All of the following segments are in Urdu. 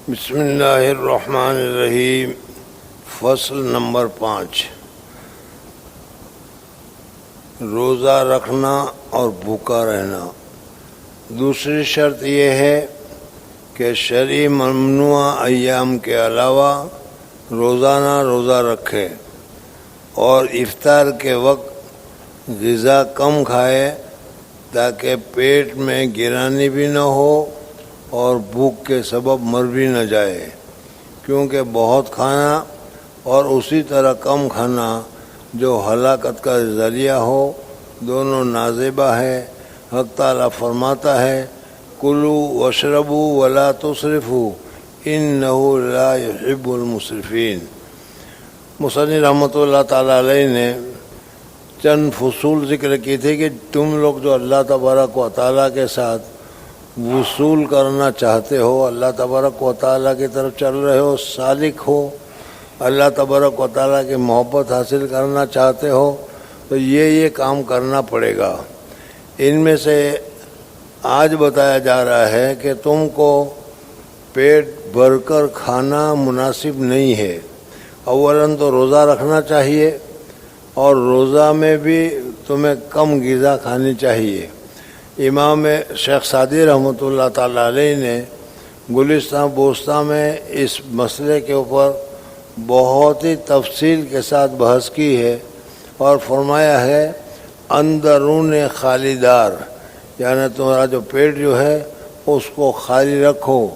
بسم اللہ الرحمن الرحیم۔ فصل نمبر 5، روزہ رکھنا اور بھوکا رہنا۔ دوسری شرط یہ ہے کہ شرعی ممنوع ایام کے علاوہ روزانہ روزہ رکھے اور افطار کے وقت غذا کم کھائے تاکہ پیٹ میں گرانی بھی نہ ہو اور بھوک کے سبب مر بھی نہ جائے، کیونکہ بہت کھانا اور اسی طرح کم کھانا جو ہلاکت کا ذریعہ ہو دونوں نازیبہ ہے۔ حق تعالیٰ فرماتا ہے کلوا واشربوا ولا تسرفوا انہ لا يحب المسرفین۔ مصنف رحمۃ اللہ تعالیٰ علیہ نے چند فصول ذکر کی تھے کہ تم لوگ جو اللہ تبارک و تعالیٰ کے ساتھ وصول کرنا چاہتے ہو، اللہ تبارک و تعالیٰ کی طرف چل رہے ہو، سالک ہو، اللہ تبارک و تعالیٰ کی محبت حاصل کرنا چاہتے ہو تو یہ کام کرنا پڑے گا۔ ان میں سے آج بتایا جا رہا ہے کہ تم کو پیٹ بھر کر کھانا مناسب نہیں ہے۔ اولاً تو روزہ رکھنا چاہیے اور روزہ میں بھی تمہیں کم غذا کھانی چاہیے۔ امام شیخ سعدی رحمۃ اللہ تعالیٰ علیہ نے گلستان بوستان میں اس مسئلے کے اوپر بہت ہی تفصیل کے ساتھ بحث کی ہے اور فرمایا ہے اندرون خالی دار، یعنی تمہارا جو پیٹ جو ہے اس کو خالی رکھو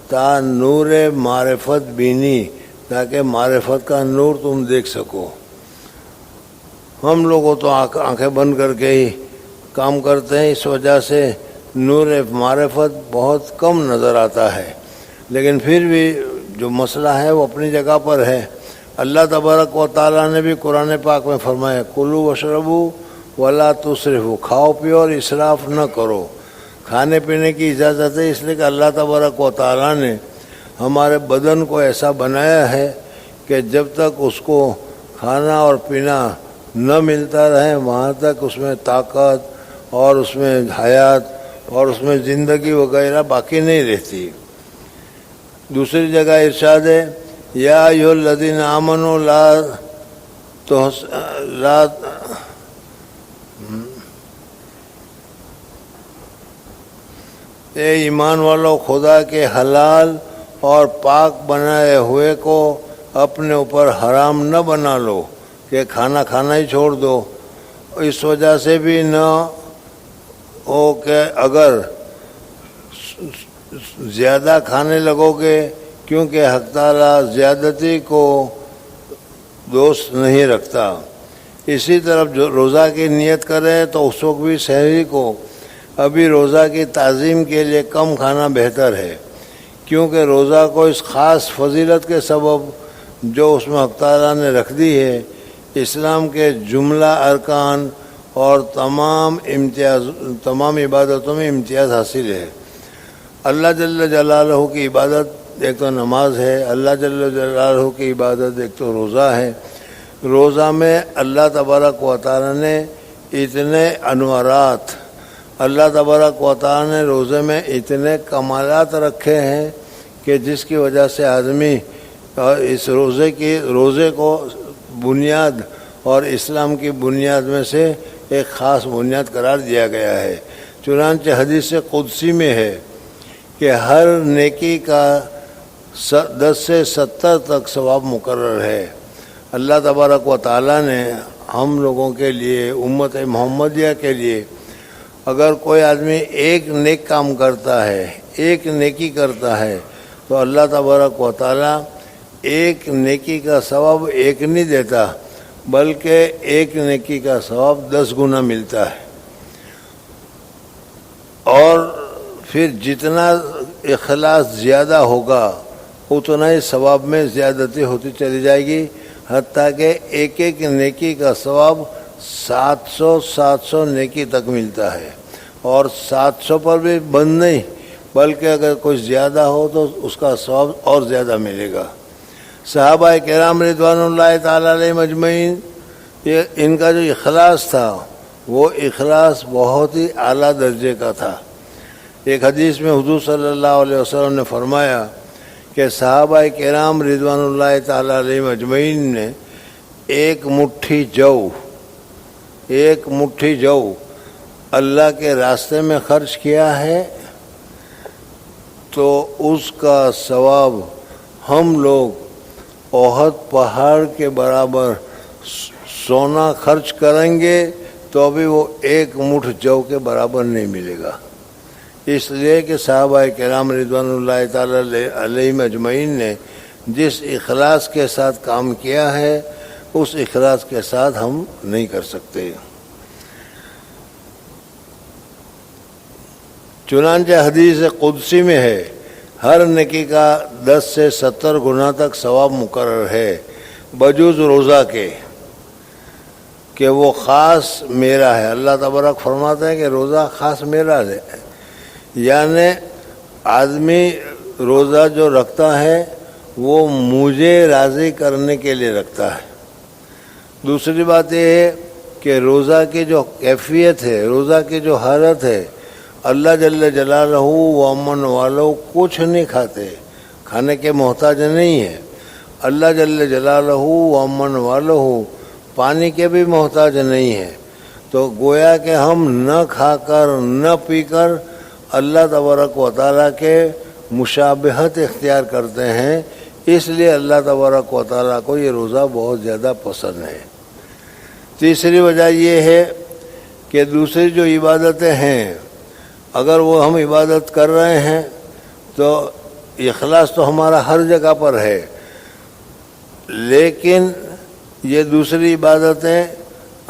تا نور معرفت بینی، تاکہ معرفت کا نور تم دیکھ سکو۔ ہم لوگوں تو آنکھیں بند کر کے ہی کام کرتے ہیں، اس وجہ سے نور معرفت بہت کم نظر آتا ہے، لیکن پھر بھی جو مسئلہ ہے وہ اپنی جگہ پر ہے۔ اللہ تبارک و تعالیٰ نے بھی قرآن پاک میں فرمایا کلوا واشربوا ولا تسرفوا، کھاؤ پیو اور اسراف نہ کرو۔ کھانے پینے کی اجازت ہے اس لیے کہ اللہ تبارک و تعالیٰ نے ہمارے بدن کو ایسا بنایا ہے کہ جب تک اس کو کھانا اور پینا نہ ملتا رہے وہاں تک اس میں طاقت اور اس میں حیات اور اس میں زندگی وغیرہ باقی نہیں رہتی۔ دوسری جگہ ارشاد ہے یا ایھا الذین آمنوا اے ایمان والو خدا کے حلال اور پاک بنائے ہوئے کو اپنے اوپر حرام نہ بنا لو کہ کھانا کھانا ہی چھوڑ دو۔ اس وجہ سے بھی نہ ہو کہ اگر زیادہ کھانے لگو گے، کیونکہ حق تعالیٰ زیادتی کو دوست نہیں رکھتا۔ اسی طرف جو روزہ کی نیت کرے تو اس وقت بھی سحری کو ابھی روزہ کی تعظیم کے لیے کم کھانا بہتر ہے، کیونکہ روزہ کو اس خاص فضیلت کے سبب جو اس میں حق تعالیٰ نے رکھ دی ہے، اسلام کے جملہ ارکان اور تمام عبادتوں میں امتیاز حاصل ہے۔ اللہ جل جلالہ کی عبادت ایک تو نماز ہے، اللہ جل جلالہ کی عبادت ایک تو روزہ ہے۔ روزہ میں اللہ تبارک و تعالیٰ نے اتنے انوارات، اللہ تبارک و تعالیٰ نے روزے میں اتنے کمالات رکھے ہیں کہ جس کی وجہ سے آدمی اس روزے کو بنیاد اور اسلام کی بنیاد میں سے ایک خاص بنیاد قرار دیا گیا ہے۔ چنانچہ حدیث قدسی میں ہے کہ ہر نیکی کا 10 سے 70 تک ثواب مقرر ہے۔ اللہ تبارک و تعالیٰ نے ہم لوگوں کے لیے، امت محمدیہ کے لیے، اگر کوئی آدمی ایک نیک کام کرتا ہے، ایک نیکی کرتا ہے تو اللہ تبارک و تعالیٰ ایک نیکی کا ثواب ایک نہیں دیتا، بلکہ ایک نیکی کا ثواب 10 گنا ملتا ہے۔ اور پھر جتنا اخلاص زیادہ ہوگا اتنا ہی ثواب میں زیادتی ہوتی چلی جائے گی، حتیٰ کہ ایک ایک نیکی کا ثواب 700 نیکی تک ملتا ہے۔ اور 700 پر بھی بند نہیں، بلکہ اگر کوئی زیادہ ہو تو اس کا ثواب اور زیادہ ملے گا۔ صحابہ کرام رضوان اللہ تعالیٰ علیہ مجمعین، ان کا جو اخلاص تھا وہ اخلاص بہت ہی اعلیٰ درجے کا تھا۔ ایک حدیث میں حضور صلی اللہ علیہ وسلم نے فرمایا کہ صحابہ کرام رضوان اللہ تعالیٰ علیہم اجمعین نے ایک مٹھی جو اللہ کے راستے میں خرچ کیا ہے تو اس کا ثواب ہم لوگ احد پہاڑ کے برابر سونا خرچ کریں گے تو بھی وہ ایک مٹھ جو کے برابر نہیں ملے گا، اس لیے کہ صحابہ کرام رضوان اللہ تعالی علیہم اجمعین نے جس اخلاص کے ساتھ کام کیا ہے اس اخلاص کے ساتھ ہم نہیں کر سکتے۔ چنانچہ حدیث قدسی میں ہے، ہر نیکی کا 10 سے 70 گنا تک ثواب مقرر ہے بجوز روزہ کے، کہ وہ خاص میرا ہے۔ اللہ تبارک فرماتے ہیں کہ روزہ خاص میرا ہے، یعنی آدمی روزہ جو رکھتا ہے وہ مجھے راضی کرنے کے لیے رکھتا ہے۔ دوسری بات یہ ہے کہ روزہ کی جو کیفیت ہے، روزہ کی جو حالت ہے، اللہ جل جلالہ و امن والوں کچھ نہیں کھاتے، کھانے کے محتاج نہیں ہے۔ اللہ جل جلالہ و امن والوں پانی کے بھی محتاج نہیں ہے، تو گویا کہ ہم نہ کھا کر نہ پی کر اللہ تبارک و تعالیٰ کے مشابہت اختیار کرتے ہیں، اس لیے اللہ تبارک و تعالیٰ کو یہ روزہ بہت زیادہ پسند ہے۔ تیسری وجہ یہ ہے کہ دوسری جو عبادتیں ہیں اگر وہ ہم عبادت کر رہے ہیں تو اخلاص تو ہمارا ہر جگہ پر ہے، لیکن یہ دوسری عبادتیں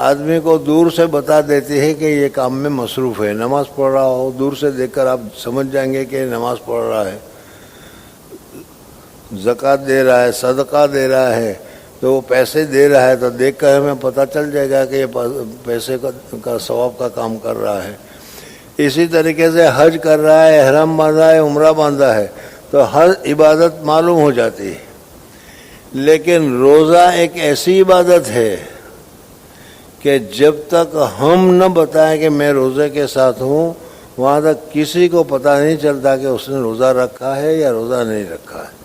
آدمی کو دور سے بتا دیتی ہے کہ یہ کام میں مصروف ہے۔ نماز پڑھ رہا ہو، دور سے دیکھ کر آپ سمجھ جائیں گے کہ نماز پڑھ رہا ہے، زکوٰۃ دے رہا ہے، صدقہ دے رہا ہے، تو وہ پیسے دے رہا ہے تو دیکھ کر ہمیں پتہ چل جائے گا کہ یہ پیسے کا ثواب کا کام کر رہا ہے۔ اسی طریقے سے حج کر رہا ہے، احرام باندھا ہے، عمرہ باندھا ہے، تو ہر عبادت معلوم ہو جاتی ہے۔ لیکن روزہ ایک ایسی عبادت ہے کہ جب تک ہم نہ بتائیں کہ میں روزے کے ساتھ ہوں، وہاں تک کسی کو پتہ نہیں چلتا کہ اس نے روزہ رکھا ہے یا روزہ نہیں رکھا ہے۔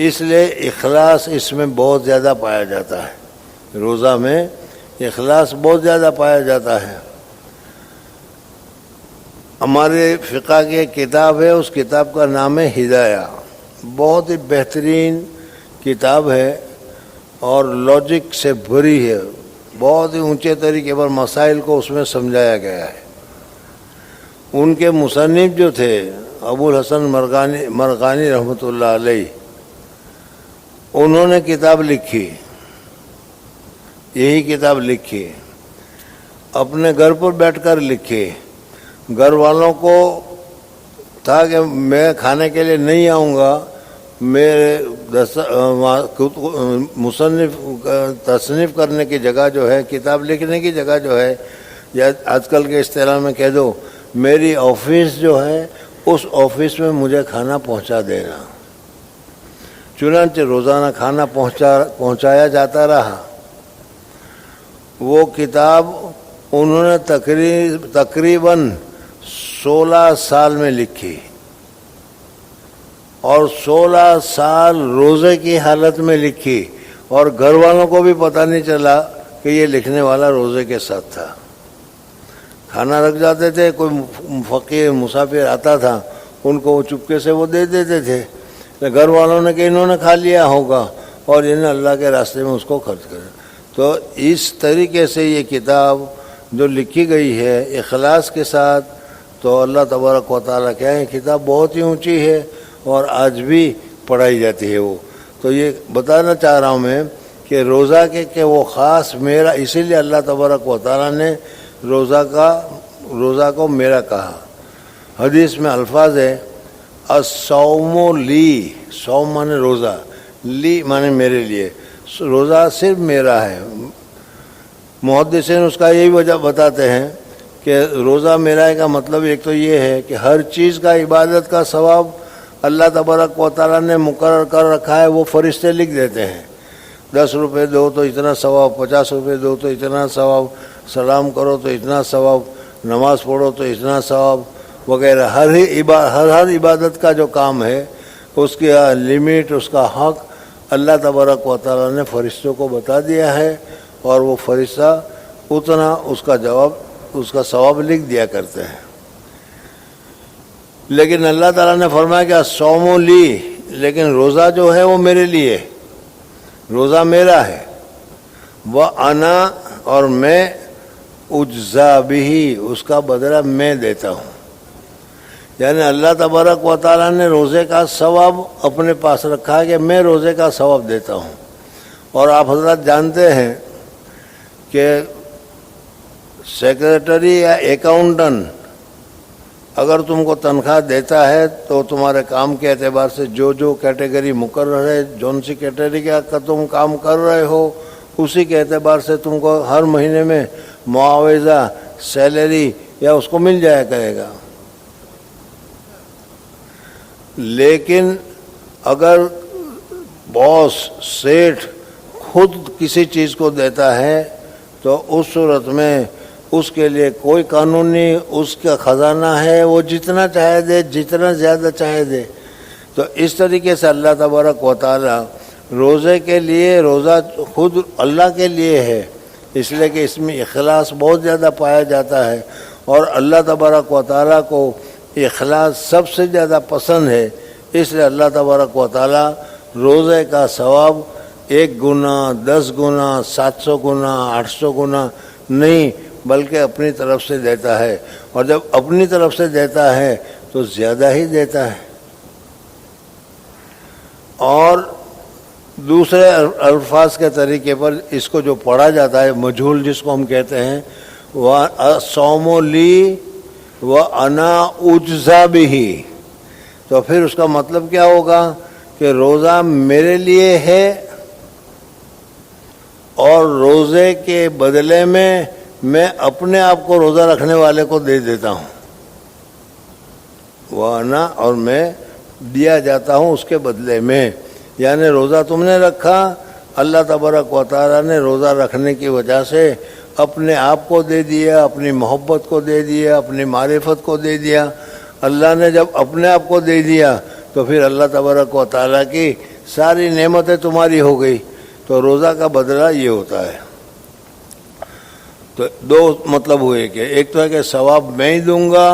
اس لیے اخلاص اس میں بہت زیادہ پایا جاتا ہے، روزہ میں اخلاص بہت زیادہ پایا جاتا ہے۔ ہمارے فقہ کی ایک کتاب ہے، اس کتاب کا نام ہے ہدایہ، بہت ہی بہترین کتاب ہے اور لاجک سے بھری ہے، بہت ہی اونچے طریقے پر مسائل کو اس میں سمجھایا گیا ہے۔ ان کے مصنف جو تھے ابو الحسن مرغانی رحمۃ اللہ علیہ، انہوں نے کتاب لکھی، یہی کتاب لکھی، اپنے گھر پر بیٹھ کر لکھی۔ گھر والوں کو تھا کہ میں کھانے کے لیے نہیں آؤں گا، میرے مصنف تصنیف کرنے کی جگہ جو ہے، کتاب لکھنے کی جگہ جو ہے، یا آج کل کے اصطلاح میں کہہ دو میری آفس جو ہے اس آفس میں مجھے کھانا پہنچا دینا۔ چنانچہ روزانہ کھانا پہنچایا جاتا رہا۔ وہ کتاب انہوں نے تقریباً 16 سال میں لکھی، اور 16 سال روزے کی حالت میں لکھی، اور گھر والوں کو بھی پتہ نہیں چلا کہ یہ لکھنے والا روزے کے ساتھ تھا۔ کھانا رکھ جاتے تھے، کوئی فقیر مسافر آتا تھا، ان کو وہ چپکے سے وہ دے دیتے تھے، گھر والوں نے کہ انہوں نے کھا لیا ہوگا اور انہیں اللہ کے راستے میں اس کو خرچ کرا۔ تو اس طریقے سے یہ کتاب جو لکھی گئی ہے اخلاص کے ساتھ، تو اللہ تبارک و تعالیٰ کیا ہے، کتاب بہت ہی اونچی ہے اور آج بھی پڑھائی جاتی ہے وہ۔ تو یہ بتانا چاہ رہا ہوں میں کہ روزہ کہ وہ خاص میرا، اسی لیے اللہ تبارک و تعالیٰ نے روزہ کو میرا کہا۔ حدیث میں الفاظ ہے الصوم لی، صوم مانے روزہ، لی مانے میرے لیے، روزہ صرف میرا ہے۔ محدثین اس کا یہی وجہ بتاتے ہیں کہ روزہ میرا کا مطلب ایک تو یہ ہے کہ ہر چیز کا عبادت کا ثواب اللہ تبارک و تعالیٰ نے مقرر کر رکھا ہے، وہ فرشتے لکھ دیتے ہیں۔ 10 روپے دو تو اتنا ثواب، 50 روپے دو تو اتنا ثواب، سلام کرو تو اتنا ثواب، نماز پڑھو تو اتنا ثواب وغیرہ۔ ہر عبادت کا جو کام ہے اس کی لمٹ، اس کا حق اللہ تبارک و تعالیٰ نے فرشتوں کو بتا دیا ہے، اور وہ فرشتہ اتنا اس کا ثواب لکھ دیا کرتے ہیں۔ لیکن اللہ تعالیٰ نے فرمایا کہ الصوم لی، لیکن روزہ جو ہے وہ میرے لیے، روزہ میرا ہے، وَأَنَا، اور میں اجزا بِہِ، اس کا بدلہ میں دیتا ہوں۔ یعنی اللہ تبارک و تعالیٰ نے روزے کا ثواب اپنے پاس رکھا ہے کہ میں روزے کا ثواب دیتا ہوں۔ اور آپ حضرات جانتے ہیں کہ سیکریٹری یا اکاؤنٹنٹ اگر تم کو تنخواہ دیتا ہے تو تمہارے کام کے اعتبار سے جو کیٹیگری مقرر ہے، جون سی کیٹیگری کا تم کام کر رہے ہو، اسی کے اعتبار سے تم کو ہر مہینے میں معاوضہ، سیلری یا اس کو مل جایا کرے گا۔ لیکن اگر باس، سیٹھ خود کسی چیز کو دیتا ہے تو اس صورت میں اس کے لیے کوئی قانونی اس کا خزانہ ہے، وہ جتنا چاہے دے، جتنا زیادہ چاہے دے۔ تو اس طریقے سے اللہ تبارک و تعالی روزے کے لیے، روزہ خود اللہ کے لیے ہے، اس لیے کہ اس میں اخلاص بہت زیادہ پایا جاتا ہے، اور اللہ تبارک و تعالیٰ کو اخلاص سب سے زیادہ پسند ہے۔ اس لیے اللہ تبارک و تعالیٰ روزے کا ثواب 1 گنا، 10 گنا، 700 گنا، 800 گنا نہیں، بلکہ اپنی طرف سے دیتا ہے، اور جب اپنی طرف سے دیتا ہے تو زیادہ ہی دیتا ہے۔ اور دوسرے الفاظ کے طریقے پر اس کو جو پڑھا جاتا ہے، مجہول جس کو ہم کہتے ہیں، وَالصَّوْمُ لِي وَأَنَا أُجْزَىٰ بِهِ، تو پھر اس کا مطلب کیا ہوگا کہ روزہ میرے لیے ہے اور روزے کے بدلے میں اپنے آپ کو روزہ رکھنے والے کو دے دیتا ہوں، وَأَنَا، اور میں دیا جاتا ہوں اس کے بدلے میں۔ یعنی روزہ تم نے رکھا، اللہ تبارک و تعالیٰ نے روزہ رکھنے کی وجہ سے اپنے آپ کو دے دیا، اپنی محبت کو دے دیا، اپنی معرفت کو دے دیا۔ اللہ نے جب اپنے آپ کو دے دیا تو پھر اللہ تبارک و تعالیٰ کی ساری نعمتیں تمہاری ہو گئی۔ تو روزہ کا بدلہ یہ ہوتا ہے۔ تو دو مطلب ہوئے کہ ایک تو ہے کہ ثواب میں ہی دوں گا،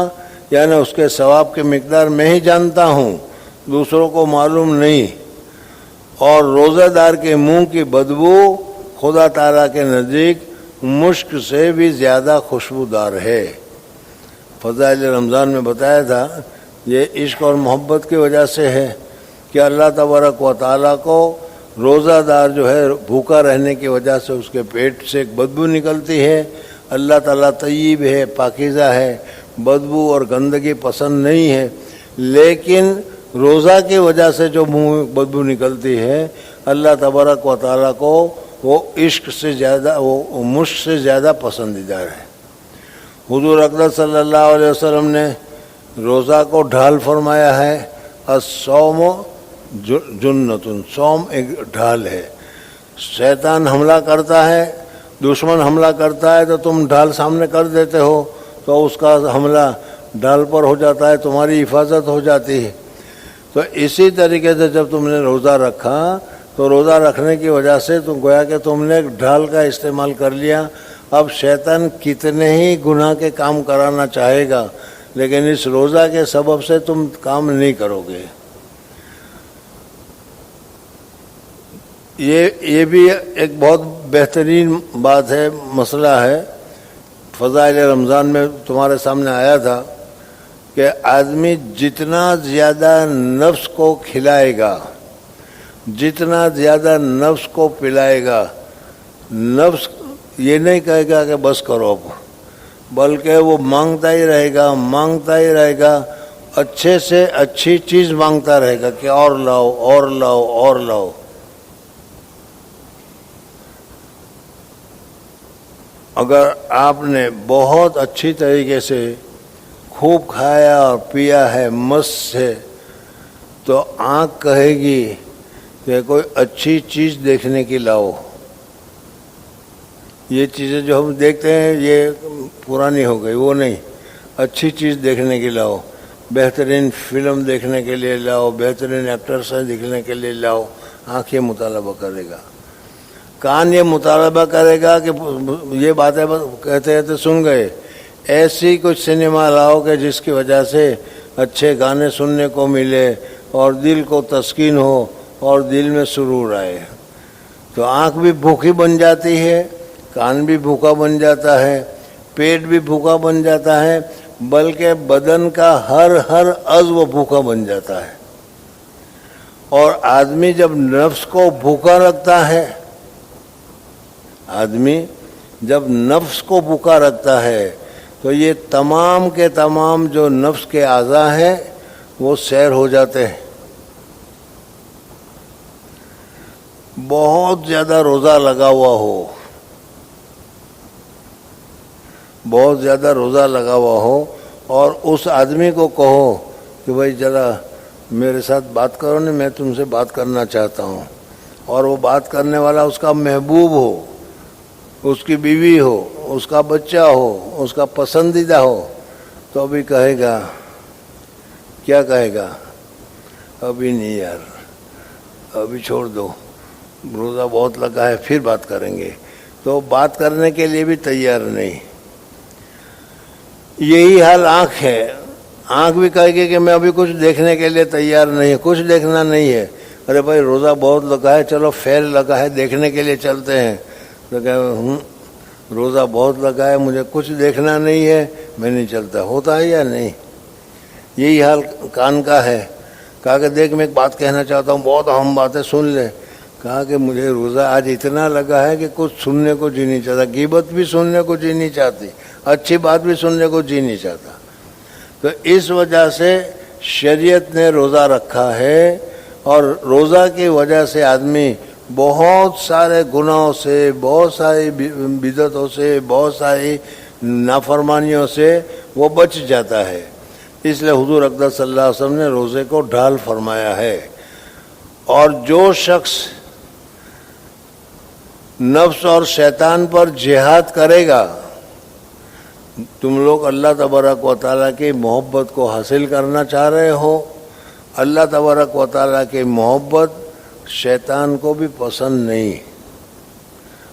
یعنی اس کے ثواب کی مقدار میں ہی جانتا ہوں، دوسروں کو معلوم نہیں، اور روزہ دار کے منہ کی بدبو خدا تعالیٰ کے نزدیک مشک سے بھی زیادہ خوشبودار ہے۔ فضائل رمضان میں بتایا تھا یہ عشق اور محبت کی وجہ سے ہے کہ اللہ تبارک و تعالیٰ کو روزہ دار جو ہے بھوکا رہنے کی وجہ سے اس کے پیٹ سے ایک بدبو نکلتی ہے۔ اللہ تعالیٰ طیب ہے، پاکیزہ ہے، بدبو اور گندگی پسند نہیں ہے، لیکن روزہ کی وجہ سے جو منہ بدبو نکلتی ہے، اللہ تبارک و تعالیٰ کو وہ عشق سے زیادہ، وہ مشک سے زیادہ پسندیدہ ہے۔ حضور اقدس صلی اللہ علیہ وسلم نے روزہ کو ڈھال فرمایا ہے، الصوم جنتن، صوم ایک ڈھال ہے۔ شیطان حملہ کرتا ہے، دشمن حملہ کرتا ہے تو تم ڈھال سامنے کر دیتے ہو تو اس کا حملہ ڈھال پر ہو جاتا ہے، تمہاری حفاظت ہو جاتی ہے۔ تو اسی طریقے سے جب تم نے روزہ رکھا تو روزہ رکھنے کی وجہ سے تم گویا کہ تم نے ایک ڈھال کا استعمال کر لیا۔ اب شیطان کتنے ہی گناہ کے کام کرانا چاہے گا، لیکن اس روزہ کے سبب سے تم کام نہیں کرو گے۔ یہ بھی ایک بہت بہترین بات ہے، مسئلہ ہے، فضائل رمضان میں تمہارے سامنے آیا تھا کہ آدمی جتنا زیادہ نفس کو کھلائے گا، جتنا زیادہ نفس کو پلائے گا، نفس یہ نہیں کہے گا کہ بس کرو اب، بلکہ وہ مانگتا ہی رہے گا، مانگتا ہی رہے گا، اچھے سے اچھی چیز مانگتا رہے گا کہ اور لاؤ اور لاؤ اور لاؤ۔ اگر آپ نے بہت اچھی طریقے سے خوب کھایا اور پیا ہے، مست ہے، تو آنکھ کہے گی کہ کوئی اچھی چیز دیکھنے کی لاؤ۔ یہ چیزیں جو ہم دیکھتے ہیں یہ پرانی ہو گئی، وہ نہیں، اچھی چیز دیکھنے کی لاؤ۔ بہترین فلم دیکھنے کے لیے لاؤ, بہترین ایکٹر سے دیکھنے کے لیے لاؤ. آنکھ یہ مطالبہ کرے گا, کان یہ مطالبہ کرے گا کہ یہ باتیں کہتے رہتے سن گئے. ایسی کچھ سنیما لاؤ کہ جس کی وجہ سے اچھے گانے سننے کو ملے اور دل کو تسکین ہو اور دل میں سرور آئے. تو آنکھ بھی بھوکی بن جاتی ہے, کان بھی بھوکا بن جاتا ہے, پیٹ بھی بھوکا بن جاتا ہے, بلکہ بدن کا ہر عضو بھوکا بن جاتا ہے. اور آدمی جب نفس کو بھوکا رکھتا ہے, آدمی جب نفس کو بھوکا رکھتا ہے تو یہ تمام کے تمام جو نفس کے اعضاء ہیں وہ سیر ہو جاتے ہیں. بہت زیادہ روزہ لگا ہوا ہو, بہت زیادہ روزہ لگا ہوا ہو, اور اس آدمی کو کہو کہ بھائی ذرا میرے ساتھ بات کرو نا, میں تم سے بات کرنا چاہتا ہوں, اور وہ بات کرنے والا اس کا محبوب ہو, اس کی بیوی ہو, اس کا بچہ ہو, اس کا پسندیدہ ہو, تو ابھی کہے گا, کیا کہے گا, ابھی نہیں یار, ابھی چھوڑ دو, روزہ بہت لگا ہے, پھر بات کریں گے. تو بات کرنے کے لیے بھی تیار نہیں. یہی حال آنکھ ہے. آنکھ بھی کہے گی کہ میں ابھی کچھ دیکھنے کے لیے تیار نہیں, کچھ دیکھنا نہیں ہے. ارے بھائی روزہ بہت لگا ہے, چلو فیل لگا ہے, دیکھنے کے لیے چلتے ہیں. تو کہ روزہ بہت لگا ہے, مجھے کچھ دیکھنا نہیں ہے, میں نہیں چلتا. ہوتا ہے یا نہیں؟ یہی حال کان کا ہے. کہا کہ دیکھ میں ایک بات کہنا چاہتا ہوں, بہت اہم بات ہے, سن لے. کہا کہ مجھے روزہ آج اتنا لگا ہے کہ کچھ سننے کو جی نہیں چاہتا, غیبت بھی سننے کو جی نہیں چاہتی, اچھی بات بھی سننے کو جی نہیں چاہتا. تو اس وجہ سے شریعت نے روزہ رکھا ہے, اور روزہ کی وجہ سے آدمی بہت سارے گناہوں سے, بہت ساری بدعتوں سے, بہت ساری نافرمانیوں سے وہ بچ جاتا ہے. اس لیے حضور اقدس صلی اللہ علیہ وسلم نے روزے کو ڈھال فرمایا ہے. اور جو شخص نفس اور شیطان پر جہاد کرے گا, تم لوگ اللہ تبارک و تعالیٰ کی محبت کو حاصل کرنا چاہ رہے ہو, اللہ تبارک و تعالیٰ کی محبت شیطان کو بھی پسند نہیں.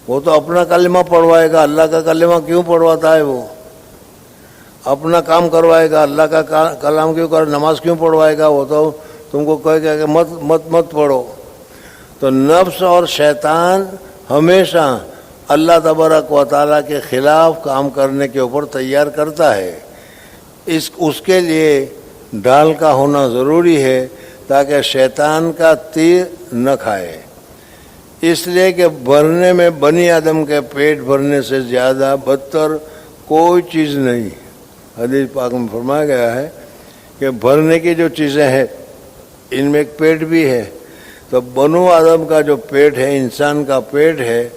وہ تو اپنا کلمہ پڑھوائے گا, اللہ کا کلمہ کیوں پڑھواتا ہے؟ وہ اپنا کام کروائے گا, اللہ کا کلام کیوں نماز کیوں پڑھوائے گا؟ وہ تو تم کو کہے گا کہ مت پڑھو. تو نفس اور شیطان ہمیشہ اللہ تبارک و تعالیٰ کے خلاف کام کرنے کے اوپر تیار کرتا ہے. اس کے لیے ڈھال کا ہونا ضروری ہے تاکہ شیطان کا تیر نہ کھائے. اس لیے کہ بھرنے میں بنی آدم کے پیٹ بھرنے سے زیادہ بدتر کوئی چیز نہیں. حدیث پاک میں فرمایا گیا ہے کہ بھرنے کی جو چیزیں ہیں ان میں ایک پیٹ بھی ہے. تو بنو آدم کا جو پیٹ ہے, انسان کا پیٹ ہے,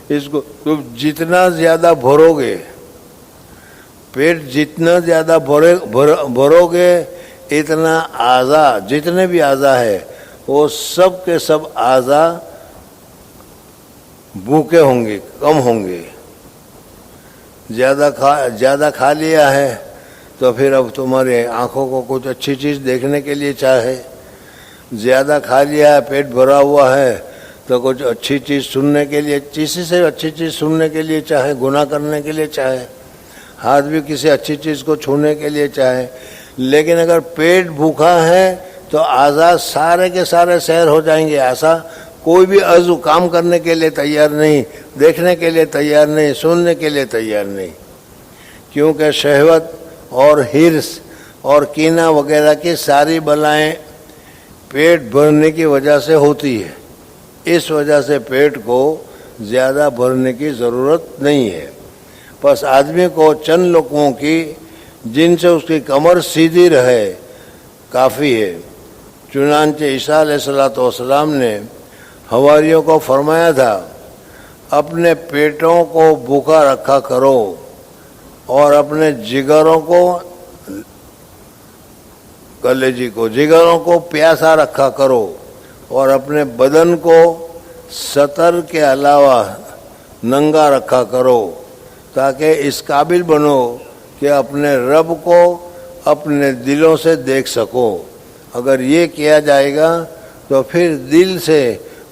اس کو تم جتنا زیادہ بھرو گے, پیٹ جتنا زیادہ بھرو گے, اتنا اعضاء, جتنے بھی اعضاء ہے وہ سب کے سب اعضاء بھوکے ہوں گے, کم ہوں گے. زیادہ کھا لیا ہے تو پھر اب تمہاری آنکھوں کو کچھ اچھی چیز دیکھنے کے لیے چاہے, زیادہ کھا لیا ہے, پیٹ بھرا ہوا ہے تو کچھ اچھی چیز سننے کے لیے, کسی سے اچھی چیز سننے کے لیے چاہے, گناہ کرنے کے لیے چاہے, ہاتھ بھی کسی اچھی چیز کو چھونے کے لیے چاہے. لیکن اگر پیٹ بھوکا ہے تو اعضاء سارے کے سارے سیر ہو جائیں گے. ایسا کوئی بھی عضو کام کرنے کے لیے تیار نہیں, دیکھنے کے لیے تیار نہیں, سننے کے لیے تیار نہیں. کیونکہ شہوت اور حرص اور کینہ وغیرہ کی ساری بلائیں پیٹ بھرنے کی وجہ سے ہوتی ہے. اس وجہ سے پیٹ کو زیادہ بھرنے کی ضرورت نہیں ہے. بس آدمی کو چند لقموں کی جن سے اس کی کمر سیدھی رہے کافی ہے. چنانچہ عیسیٰ علیہ السلام نے حواریوں کو فرمایا تھا, اپنے پیٹوں کو بھوکا رکھا کرو اور اپنے جگروں کو, کلیجی کو, جگروں کو پیاسا رکھا کرو, اور اپنے بدن کو سطر کے علاوہ ننگا رکھا کرو, تاکہ اس قابل بنو کہ اپنے رب کو اپنے دلوں سے دیکھ سکو۔ اگر یہ کیا جائے گا تو پھر دل سے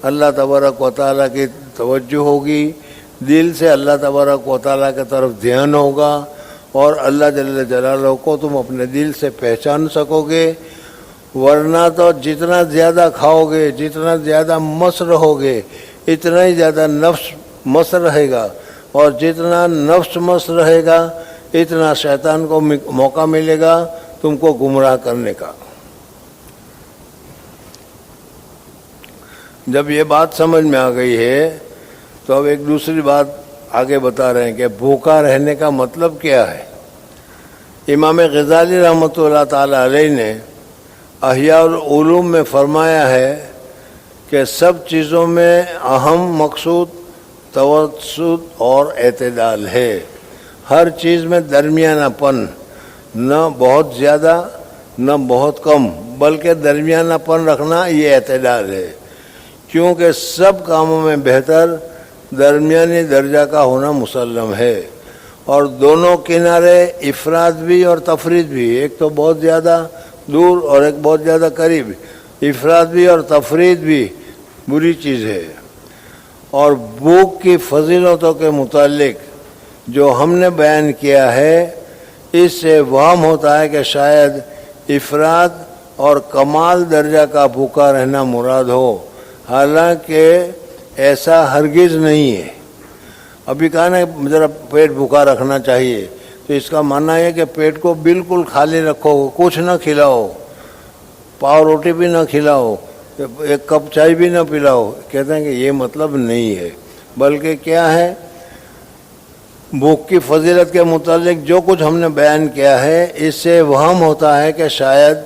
اللہ تبارک و تعالیٰ کی توجہ ہوگی، دل سے اللہ تبارک و تعالیٰ کی طرف دھیان ہوگا، اور اللہ جل جلالہ کو تم اپنے دل سے پہچان سکو گے۔ ورنہ تو جتنا زیادہ کھاؤ گے، جتنا زیادہ مست رہو گے، اتنا ہی زیادہ نفس مست رہے گا، اور جتنا نفس مست رہے گا اتنا شیطان کو موقع ملے گا تم کو گمراہ کرنے کا۔ جب یہ بات سمجھ میں آ گئی ہے تو اب ایک دوسری بات آگے بتا رہے ہیں کہ بھوکا رہنے کا مطلب کیا ہے۔ امام غزالی رحمۃ اللہ تعالی علیہ نے احیاء العلوم میں فرمایا ہے کہ سب چیزوں میں اہم مقصود توسط اور اعتدال ہے۔ ہر چیز میں درمیانہ پن، نہ بہت زیادہ نہ بہت کم، بلکہ درمیانہ پن رکھنا یہ اعتدال ہے، کیونکہ سب کاموں میں بہتر درمیانی درجہ کا ہونا مسلم ہے، اور دونوں کنارے افراد بھی اور تفرید بھی، ایک تو بہت زیادہ دور اور ایک بہت زیادہ قریب، افراد بھی اور تفرید بھی بری چیز ہے۔ اور بھوک کی فضیلتوں کے متعلق جو ہم نے بیان کیا ہے، اس سے وہم ہوتا ہے کہ شاید افراد اور کمال درجہ کا بھوکا رہنا مراد ہو، حالانکہ ایسا ہرگز نہیں ہے۔ ابھی کہا نا ذرا پیٹ بھوکا رکھنا چاہیے، تو اس کا معنی ہے کہ پیٹ کو بالکل خالی رکھو، کچھ نہ کھلاؤ، پاؤ روٹی بھی نہ کھلاؤ، ایک کپ چائے بھی نہ پلاؤ۔ کہتے ہیں کہ یہ مطلب نہیں ہے، بلکہ کیا ہے، بھوک کی فضیلت کے متعلق جو کچھ ہم نے بیان کیا ہے، اس سے وہم ہوتا ہے کہ شاید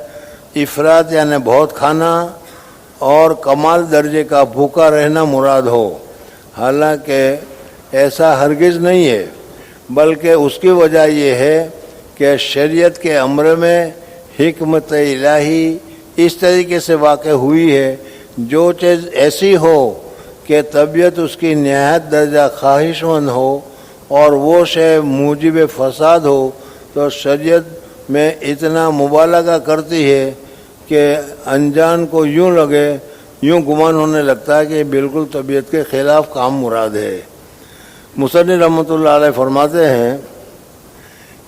افراد یعنی بہت کھانا اور کمال درجے کا بھوکا رہنا مراد ہو، حالانکہ ایسا ہرگز نہیں ہے، بلکہ اس کی وجہ یہ ہے کہ شریعت کے امر میں حکمت الہی اس طریقے سے واقع ہوئی ہے، جو چیز ایسی ہو کہ طبیعت اس کی نہایت درجہ خواہش مند ہو اور وہ شے موجب فساد ہو، تو شریعت میں اتنا مبالغہ کرتی ہے کہ انجان کو یوں لگے، یوں گمان ہونے لگتا ہے کہ یہ بالکل طبیعت کے خلاف کام مراد ہے۔ مصنف رحمۃ اللہ علیہ فرماتے ہیں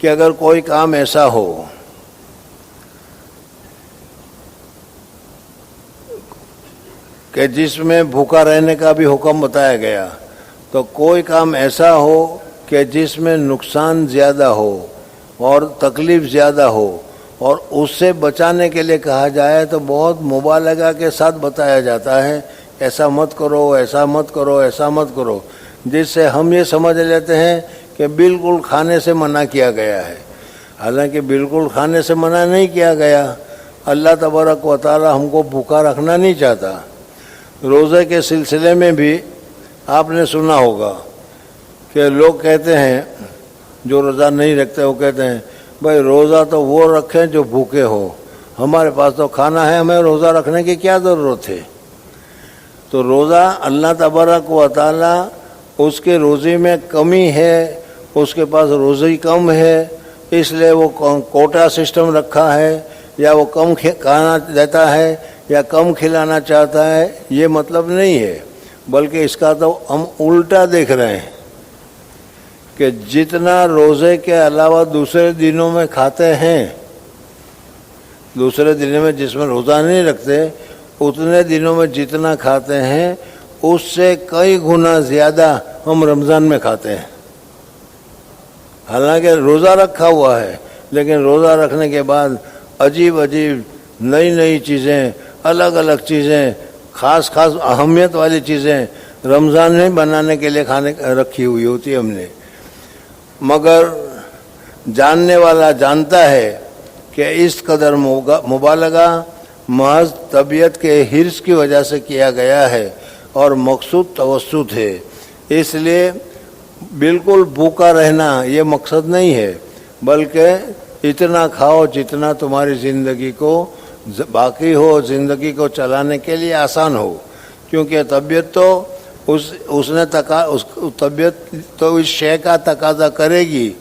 کہ اگر کوئی کام ایسا ہو کہ جس میں بھوکا رہنے کا بھی حکم بتایا گیا، تو کوئی کام ایسا ہو کہ جس میں نقصان زیادہ ہو اور تکلیف زیادہ ہو، اور اس سے بچانے کے لیے کہا جائے تو بہت مبالغہ کے ساتھ بتایا جاتا ہے، ایسا مت کرو، ایسا مت کرو، ایسا مت کرو، جس سے ہم یہ سمجھ لیتے ہیں کہ بالکل کھانے سے منع کیا گیا ہے، حالانکہ بالکل کھانے سے منع نہیں کیا گیا۔ اللہ تبارک و تعالی ہم کو بھوکا رکھنا نہیں چاہتا۔ روزے کے سلسلے میں بھی آپ نے سنا ہوگا کہ لوگ کہتے ہیں، جو روزہ نہیں رکھتے وہ کہتے ہیں بھائی روزہ تو وہ رکھیں جو بھوکے ہو، ہمارے پاس تو کھانا ہے، ہمیں روزہ رکھنے کی کیا ضرورت ہے۔ تو روزہ اللہ تبارک و تعالی اس کے روزی میں کمی ہے، اس کے پاس روزی کم ہے، اس لیے وہ کوٹا سسٹم رکھا ہے، یا وہ کم کھانا دیتا ہے یا کم کھلانا چاہتا ہے، یہ مطلب نہیں ہے، بلکہ اس کا تو ہم الٹا دیکھ رہے ہیں کہ جتنا روزے کے علاوہ دوسرے دنوں میں کھاتے ہیں، دوسرے دنوں میں جس میں روزہ نہیں رکھتے، اتنے دنوں میں جتنا کھاتے ہیں اس سے کئی گنا زیادہ ہم رمضان میں کھاتے ہیں۔ حالانکہ روزہ رکھا ہوا ہے، لیکن روزہ رکھنے کے بعد عجیب عجیب نئی نئی چیزیں، الگ الگ چیزیں، خاص خاص اہمیت والی چیزیں رمضان میں بنانے کے لیے کھانے رکھی ہوئی ہوتی ہے ہم نے، مگر جاننے والا جانتا ہے کہ اس قدر مبالغہ محض طبیعت کے حرص کی وجہ سے کیا گیا ہے اور مقصود توسط ہے، اس لیے بالکل بھوکا رہنا یہ مقصد نہیں ہے، بلکہ اتنا کھاؤ جتنا تمہاری زندگی کو باقی ہو، زندگی کو چلانے کے لیے آسان ہو، کیونکہ طبیعت تو طبیعت تو اس شے کا تقاضا کرے گی،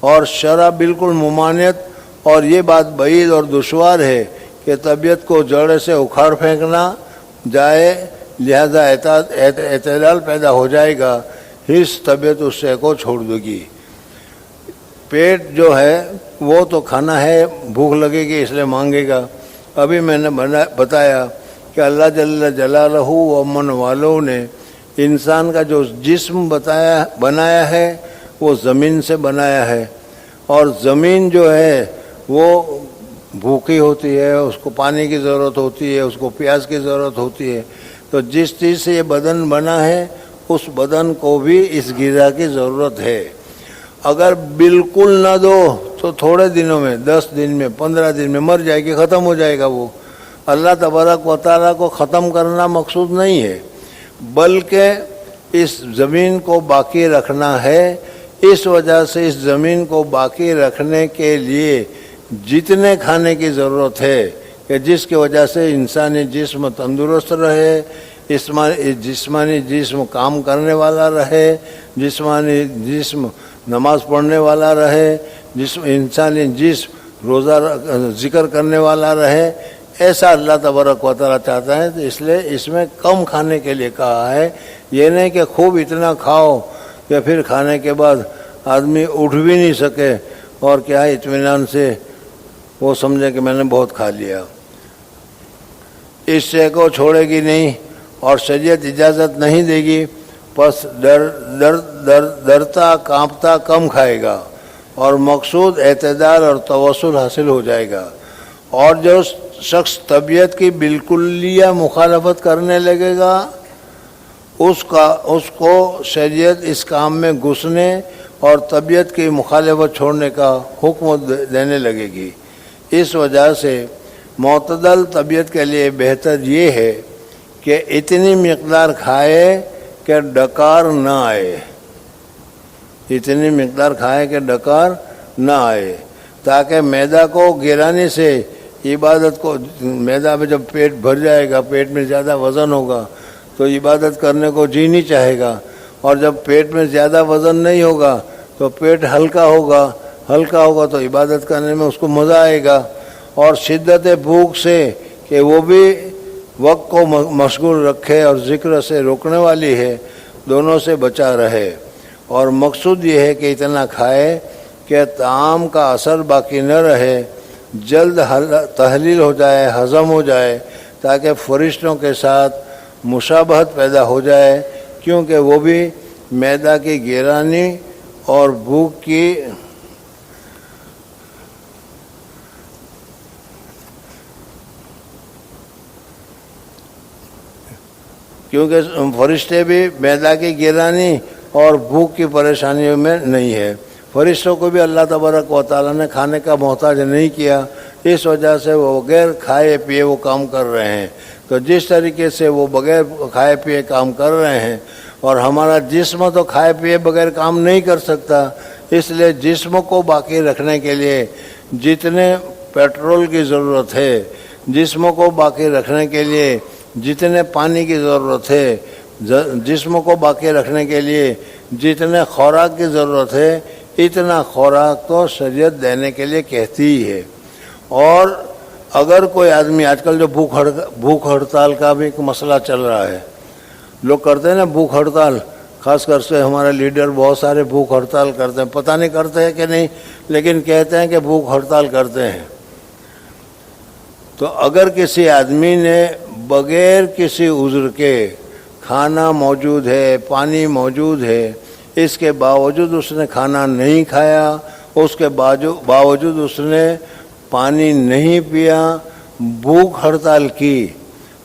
اور شرع بالکل ممانعت اور یہ بات بعید اور دشوار ہے کہ طبیعت کو جڑ سے اکھاڑ پھینکنا جائے، لہذا اعتدال پیدا ہو جائے گا، حص طبیعت اس سے کو چھوڑ دے گی۔ پیٹ جو ہے وہ تو کھانا ہے، بھوک لگے گی اس لیے مانگے گا۔ ابھی میں نے بتایا کہ اللہ جل جلالہ و من والوں نے انسان کا جو جسم بنایا ہے وہ زمین سے بنایا ہے، اور زمین جو ہے وہ بھوکی ہوتی ہے، اس کو پانی کی ضرورت ہوتی ہے، اس کو پیاس کی ضرورت ہوتی ہے۔ تو جس چیز سے یہ بدن بنا ہے اس بدن کو بھی اس غذا کی ضرورت ہے۔ اگر بالکل نہ دو تو تھوڑے دنوں میں، 10 دن میں، 15 دن میں مر جائے گی، ختم ہو جائے گا وہ۔ اللہ تبارک و تعالیٰ کو ختم کرنا مقصود نہیں ہے، بلکہ اس زمین کو باقی رکھنا ہے۔ اس وجہ سے اس زمین کو باقی رکھنے کے لیے جتنے کھانے کی ضرورت ہے کہ جس کی وجہ سے انسانی جسم تندرست رہے، جسمانی جسم کام کرنے والا رہے، جسمانی جسم نماز پڑھنے والا رہے، انسانی جسم روزہ ذکر کرنے والا رہے، ایسا اللہ تبارک و تعالیٰ چاہتا ہے۔ تو اس لیے اس میں کم کھانے کے لیے کہا ہے، یہ نہیں کہ خوب اتنا کھاؤ کہ پھر کھانے کے بعد آدمی اٹھ بھی نہیں سکے اور کیا ہے اطمینان سے وہ سمجھے کہ میں نے بہت کھا لیا۔ اس سے کو چھوڑے گی نہیں اور شریعت اجازت نہیں دے گی، پس ڈرتا کانپتا کم کھائے گا اور مقصود اعتدال اور توسل حاصل ہو جائے گا۔ اور جو شخص طبیعت کی بالکلیہ مخالفت کرنے لگے گا اس کو شریعت اس کام میں گھسنے اور طبیعت کی مخالفت چھوڑنے کا حکم دینے لگے گی۔ اس وجہ سے معتدل طبیعت کے لیے بہتر یہ ہے کہ اتنی مقدار کھائے کہ ڈکار نہ آئے، اتنی مقدار کھائے کہ ڈکار نہ آئے، تاکہ معدہ کو گرانے سے عبادت کو، معدہ میں جب پیٹ بھر جائے گا، پیٹ میں زیادہ وزن ہوگا تو عبادت کرنے کو جی نہیں چاہے گا، اور جب پیٹ میں زیادہ وزن نہیں ہوگا تو پیٹ ہلکا ہوگا تو عبادت کرنے میں اس کو مزہ آئے گا۔ اور شدت بھوک سے کہ وہ بھی وقت کو مشغول رکھے اور ذکر سے روکنے والی ہے، دونوں سے بچا رہے۔ اور مقصود یہ ہے کہ اتنا کھائے کہ طعام کا اثر باقی نہ رہے، جلد تحلیل ہو جائے، ہضم ہو جائے، تاکہ فرشتوں کے ساتھ مشابہت پیدا ہو جائے، کیونکہ وہ بھی معدہ کی گرانی اور بھوک کی فرشتے بھی معدہ کی گرانی اور بھوک کی پریشانیوں میں نہیں ہے۔ فرشتوں کو بھی اللہ تبارک و تعالیٰ نے کھانے کا محتاج نہیں کیا، اس وجہ سے وہ بغیر کھائے پیے وہ کام کر رہے ہیں۔ تو جس طریقے سے وہ بغیر کھائے پیے کام کر رہے ہیں، اور ہمارا جسم تو کھائے پیے بغیر کام نہیں کر سکتا، اس لیے جسم کو باقی رکھنے کے لیے جتنے پیٹرول کی ضرورت ہے، جسم کو باقی رکھنے کے لیے جتنے پانی کی ضرورت ہے، جسم کو باقی رکھنے کے لیے جتنے خوراک کی ضرورت ہے، اتنا خوراک تو شریعت دینے کے لیے کہتی ہی ہے۔ اور اگر کوئی آدمی، آج کل جو بھوک ہڑتال کا بھی ایک مسئلہ چل رہا ہے، لوگ کرتے ہیں نا بھوک ہڑتال، خاص کر سے ہمارے لیڈر بہت سارے بھوک ہڑتال کرتے ہیں، پتہ نہیں کرتے ہیں کہ نہیں، لیکن کہتے ہیں کہ بھوک ہڑتال کرتے ہیں۔ تو اگر کسی آدمی نے بغیر کسی عذر کے کھانا موجود ہے، پانی موجود ہے، اس کے باوجود اس نے کھانا نہیں کھایا، اس کے باوجود اس نے پانی نہیں پیا، بھوک ہڑتال کی،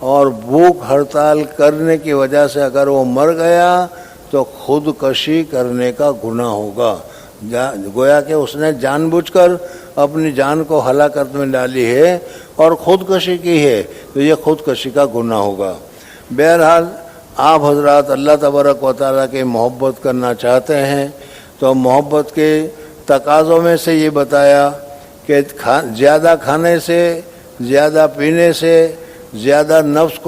اور بھوک ہڑتال کرنے کی وجہ سے اگر وہ مر گیا تو خودکشی کرنے کا گناہ ہوگا، گویا کہ اس نے جان بوجھ کر اپنی جان کو ہلاکت میں ڈالی ہے اور خودکشی کی ہے، تو یہ خودکشی کا گناہ ہوگا۔ بہرحال آپ حضرات اللہ تبارک و تعالیٰ کی محبت کرنا چاہتے ہیں تو محبت کے تقاضوں میں سے یہ بتایا کہ زیادہ کھانے سے، زیادہ پینے سے، زیادہ نفس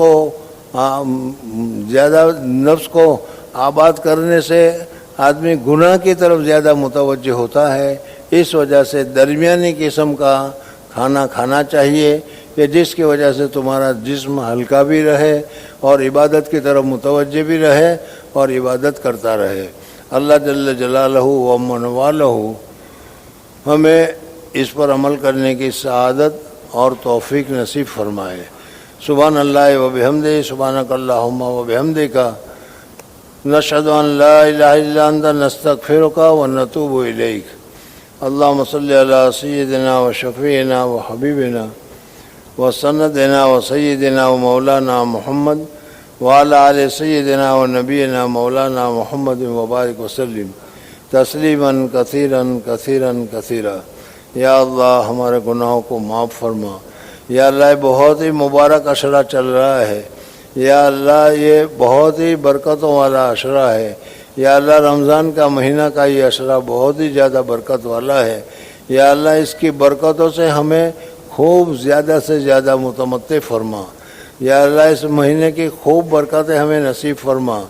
کو آباد کرنے سے آدمی گناہ کی طرف زیادہ متوجہ ہوتا ہے، اس وجہ سے درمیانی قسم کا کھانا کھانا چاہیے کہ جس کی وجہ سے تمہارا جسم ہلکا بھی رہے اور عبادت کی طرف متوجہ بھی رہے اور عبادت کرتا رہے۔ اللہ جل جلالہ و من والہ ہمیں اس پر عمل کرنے کی سعادت اور توفیق نصیب فرمائے۔ سبحان اللہ و بحمدہ، سبحانک اللہم و بحمدک، نشہد ان لا الہ الا انت، نستغفرک و نتوب الیک۔ اللہم صلی علی سیدنا و شفیعنا و حبیبنا و سندنا و سیدنا و مولانا محمد وعلی آل سیدنا و نبینا مولانا محمد وبارک وسلم تسلیما کثیرا کثیرا کثیرا۔ یا اللہ ہمارے گناہوں کو معاف فرما۔ یا اللہ یہ بہت ہی مبارک عشرہ چل رہا ہے، یا اللہ یہ بہت ہی برکتوں والا عشرہ ہے، یا اللہ رمضان کا مہینہ کا یہ عشرہ بہت ہی زیادہ برکت والا ہے۔ یا اللہ اس کی برکتوں سے ہمیں خوب زیادہ سے زیادہ متمتع فرما۔ یا اللہ اس مہینے کی خوب برکتیں ہمیں نصیب فرما،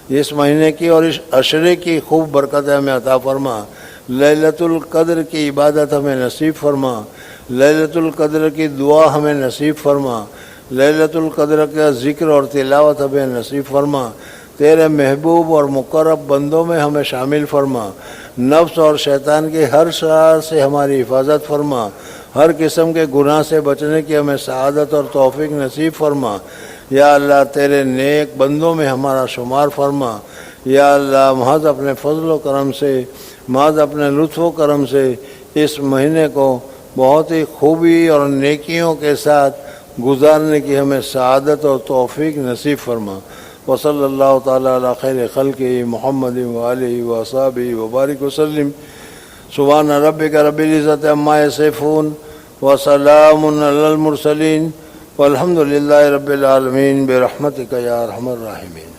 اس مہینے کی اور اس عشرے کی خوب برکتیں ہمیں عطا فرما۔ لیلۃ القدر کی عبادت ہمیں نصیب فرما، لیلۃ القدر کی دعا ہمیں نصیب فرما، لیلۃ القدر کا ذکر اور تلاوت ہمیں نصیب فرما۔ تیرے محبوب اور مقرب بندوں میں ہمیں شامل فرما۔ نفس اور شیطان کی ہر شرار سے ہماری حفاظت فرما، ہر قسم کے گناہ سے بچنے کی ہمیں سعادت اور توفیق نصیب فرما۔ یا اللہ تیرے نیک بندوں میں ہمارا شمار فرما۔ یا اللہ محض اپنے فضل و کرم سے، محض اپنے لطف و کرم سے اس مہینے کو بہت ہی خوبی اور نیکیوں کے ساتھ گزارنے کی ہمیں سعادت اور توفیق نصیب فرما۔ وصلی اللہ تعالیٰ علی خیر خلقہ محمد وآلہ وصحبہ وبارک وسلم۔ سبحان ربک رب العزت عما یصفون وسلام علی المرسلین والحمد للہ رب العالمین برحمتک یا ارحم الراحمین۔